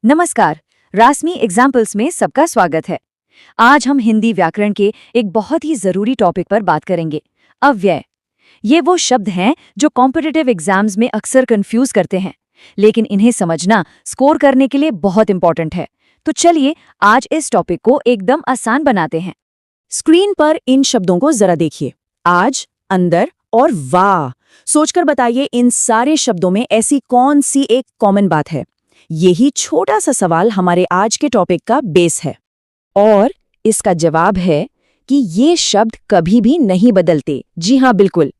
नमस्कार, रासमी एग्जाम्पल्स में सबका स्वागत है। आज हम हिंदी व्याकरण के एक बहुत ही जरूरी टॉपिक पर बात करेंगे, अव्यय। ये वो शब्द हैं जो कॉम्पिटिटिव एग्जाम्स में अक्सर कंफ्यूज करते हैं, लेकिन इन्हें समझना स्कोर करने के लिए बहुत इंपॉर्टेंट है। तो चलिए आज इस टॉपिक को एकदम आसान बनाते हैं। स्क्रीन पर इन शब्दों को जरा देखिए, आज, अंदर और वाह। सोचकर बताइए इन सारे शब्दों में ऐसी कौन सी एक कॉमन बात है। यही छोटा सा सवाल हमारे आज के टॉपिक का बेस है और इसका जवाब है कि ये शब्द कभी भी नहीं बदलते। जी हाँ, बिल्कुल,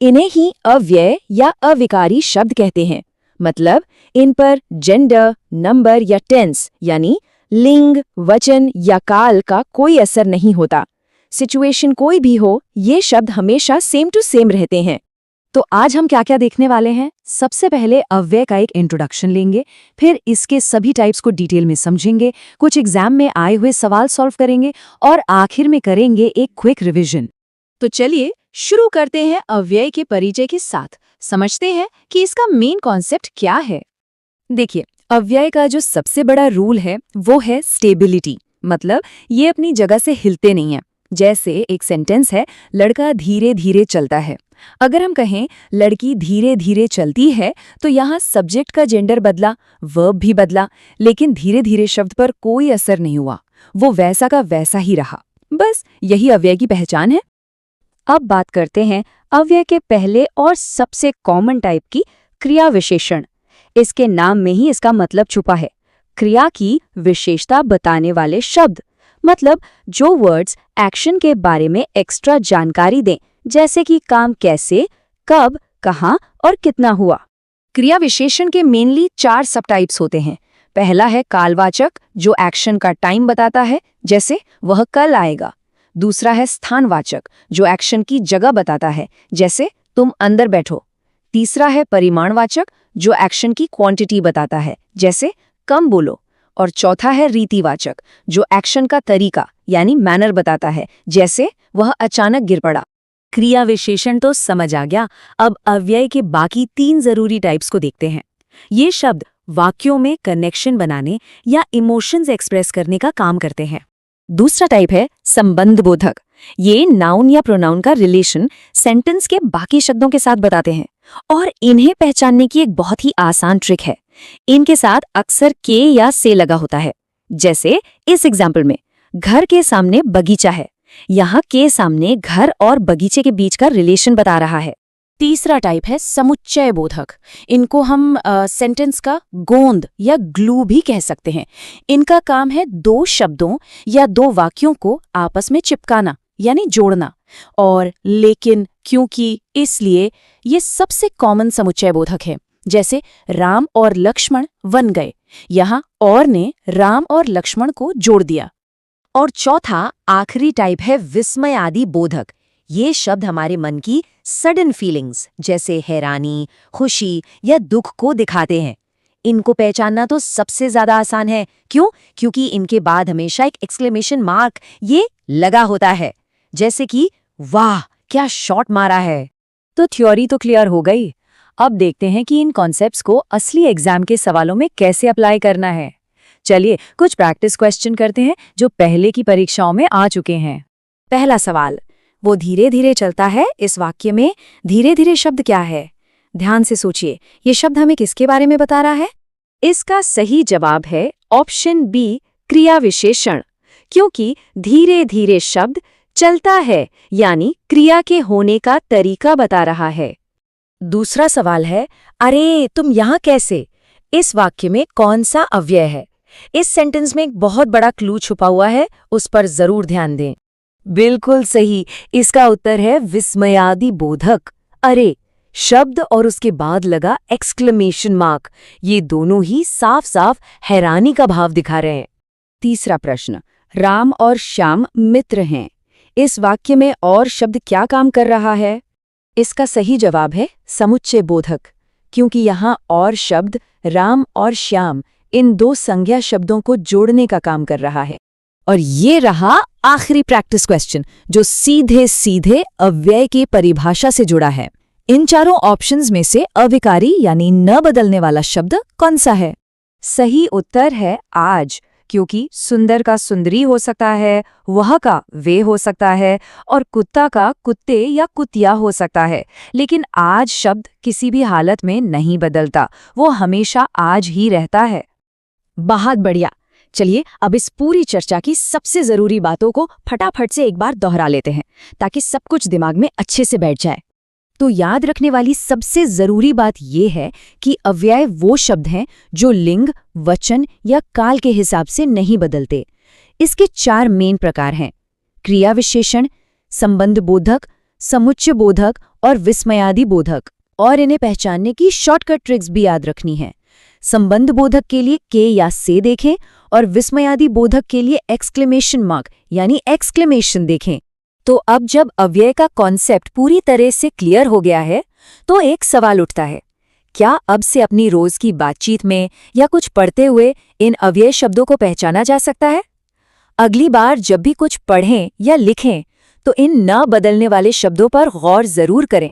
इन्हें ही अव्यय या अविकारी शब्द कहते हैं। मतलब इन पर जेंडर, नंबर या टेंस यानी लिंग, वचन या काल का कोई असर नहीं होता। सिचुएशन कोई भी हो, ये शब्द हमेशा सेम टू सेम रहते हैं। तो आज हम क्या क्या देखने वाले हैं? सबसे पहले अव्यय का एक इंट्रोडक्शन लेंगे, फिर इसके सभी टाइप्स को डिटेल में समझेंगे, कुछ एग्जाम में आए हुए सवाल सॉल्व करेंगे और आखिर में करेंगे एक क्विक रिवीजन। तो चलिए शुरू करते हैं अव्यय के परिचय के साथ। समझते हैं कि इसका मेन कॉन्सेप्ट क्या है। देखिए, अव्यय का जो सबसे बड़ा रूल है वो है स्टेबिलिटी। मतलब ये अपनी जगह से हिलते नहीं हैं। जैसे एक सेंटेंस है, लड़का धीरे धीरे चलता है। अगर हम कहें लड़की धीरे धीरे चलती है तो यहाँ सब्जेक्ट का जेंडर बदला, वर्ब भी बदला, लेकिन धीरे धीरे शब्द पर कोई असर नहीं हुआ। वो वैसा का वैसा ही रहा। बस यही अव्यय की पहचान है। अब बात करते हैं अव्यय के पहले और सबसे कॉमन टाइप की, क्रिया विशेषण। इसके नाम में ही इसका मतलब छुपा है, क्रिया की विशेषता बताने वाले शब्द। मतलब जो वर्ड्स एक्शन के बारे में एक्स्ट्रा जानकारी दें, जैसे कि काम कैसे, कब, कहाँ और कितना हुआ। क्रिया विशेषण के मेनली 4 सब टाइप्स होते हैं। पहला है कालवाचक, जो एक्शन का टाइम बताता है, जैसे वह कल आएगा। दूसरा है स्थानवाचक, जो एक्शन की जगह बताता है, जैसे तुम अंदर बैठो। तीसरा है परिमाणवाचक, जो एक्शन की क्वांटिटी बताता है, जैसे कम बोलो। और चौथा है रीतिवाचक, जो एक्शन का तरीका यानी मैनर बताता है, जैसे वह अचानक गिर पड़ा। क्रिया विशेषण तो समझ आ गया। अब अव्यय के बाकी 3 जरूरी टाइप्स को देखते हैं। ये शब्द वाक्यों में कनेक्शन बनाने या इमोशंस एक्सप्रेस करने का काम करते हैं। दूसरा टाइप है संबंधबोधक। ये नाउन या प्रोनाउन का रिलेशन सेंटेंस के बाकी शब्दों के साथ बताते हैं और इन्हें पहचानने की एक बहुत ही आसान ट्रिक है। इनके साथ अक्सर के या से लगा होता है। जैसे इस एग्जाम्पल में, घर के सामने बगीचा है। यहाँ के सामने घर और बगीचे के बीच का रिलेशन बता रहा है। तीसरा टाइप है समुच्चय बोधक। इनको हम सेंटेंस का गोंद या ग्लू भी कह सकते हैं। इनका काम है 2 शब्दों या 2 वाक्यों को आपस में चिपकाना यानी जोड़ना। और लेकिन, क्योंकि, इसलिए ये सबसे कॉमन समुच्चय बोधक है। जैसे राम और लक्ष्मण वन गए, यहाँ और ने राम और लक्ष्मण को जोड़ दिया। और चौथा आखिरी टाइप है विस्मयादि बोधक। ये शब्द हमारे मन की सडन फीलिंग्स जैसे हैरानी, खुशी या दुख को दिखाते हैं। इनको पहचानना तो सबसे ज्यादा आसान है। क्यों? क्योंकि इनके बाद हमेशा एक एक्सक्लेमेशन मार्क ये लगा होता है, जैसे कि वाह क्या शॉट मारा है। तो थ्योरी तो क्लियर हो गई। अब देखते हैं कि इन कॉन्सेप्ट्स को असली एग्जाम के सवालों में कैसे अप्लाई करना है। चलिए कुछ प्रैक्टिस क्वेश्चन करते हैं जो पहले की परीक्षाओं में आ चुके हैं। पहला सवाल, वो धीरे धीरे चलता है। इस वाक्य में धीरे धीरे शब्द क्या है? ध्यान से सोचिए, ये शब्द हमें किसके बारे में बता रहा है? इसका सही जवाब है ऑप्शन बी, क्रिया विशेषण। क्योंकि धीरे धीरे शब्द चलता है यानी क्रिया के होने का तरीका बता रहा है। दूसरा सवाल है, अरे तुम यहाँ कैसे? इस वाक्य में कौन सा अव्यय है? इस सेंटेंस में एक बहुत बड़ा क्लू छुपा हुआ है, उस पर जरूर ध्यान दें। बिल्कुल सही, इसका उत्तर है विस्मयादि बोधक। अरे शब्द और उसके बाद लगा एक्सक्लेमेशन मार्क, ये दोनों ही साफ साफ हैरानी का भाव दिखा रहे हैं। तीसरा प्रश्न, राम और श्याम मित्र हैं। इस वाक्य में और शब्द क्या काम कर रहा है? इसका सही जवाब है समुच्चय बोधक। क्योंकि यहाँ और शब्द राम और श्याम इन 2 संज्ञा शब्दों को जोड़ने का काम कर रहा है। और ये रहा आखिरी प्रैक्टिस क्वेश्चन जो सीधे सीधे अव्यय की परिभाषा से जुड़ा है। इन चारों ऑप्शंस में से अविकारी यानी न बदलने वाला शब्द कौन सा है? सही उत्तर है आज, क्योंकि सुंदर का सुंदरी हो सकता है, वह का वे हो सकता है और कुत्ता का कुत्ते या कुतिया हो सकता है। लेकिन आज शब्द किसी भी हालत में नहीं बदलता, वो हमेशा आज ही रहता है। बहुत बढ़िया। चलिए अब इस पूरी चर्चा की सबसे जरूरी बातों को फटाफट से एक बार दोहरा लेते हैं, ताकि सब कुछ दिमाग में अच्छे से बैठ जाए। तो याद रखने वाली सबसे जरूरी बात यह है कि अव्यय वो शब्द हैं जो लिंग, वचन या काल के हिसाब से नहीं बदलते। इसके 4 मेन प्रकार हैं: क्रिया विशेषण, संबंध बोधक, समुच्चय बोधक और विस्मयादि बोधक। और इन्हें पहचानने की शॉर्टकट ट्रिक्स भी याद रखनी है। संबंध बोधक के लिए के या से देखें और विस्मयादि बोधक के लिए एक्सक्लेमेशन मार्क यानी एक्सक्लेमेशन देखें। तो अब जब अव्यय का कॉन्सेप्ट पूरी तरह से क्लियर हो गया है, तो एक सवाल उठता है, क्या अब से अपनी रोज की बातचीत में या कुछ पढ़ते हुए इन अव्यय शब्दों को पहचाना जा सकता है? अगली बार जब भी कुछ पढ़ें या लिखें, तो इन न बदलने वाले शब्दों पर गौर जरूर करें।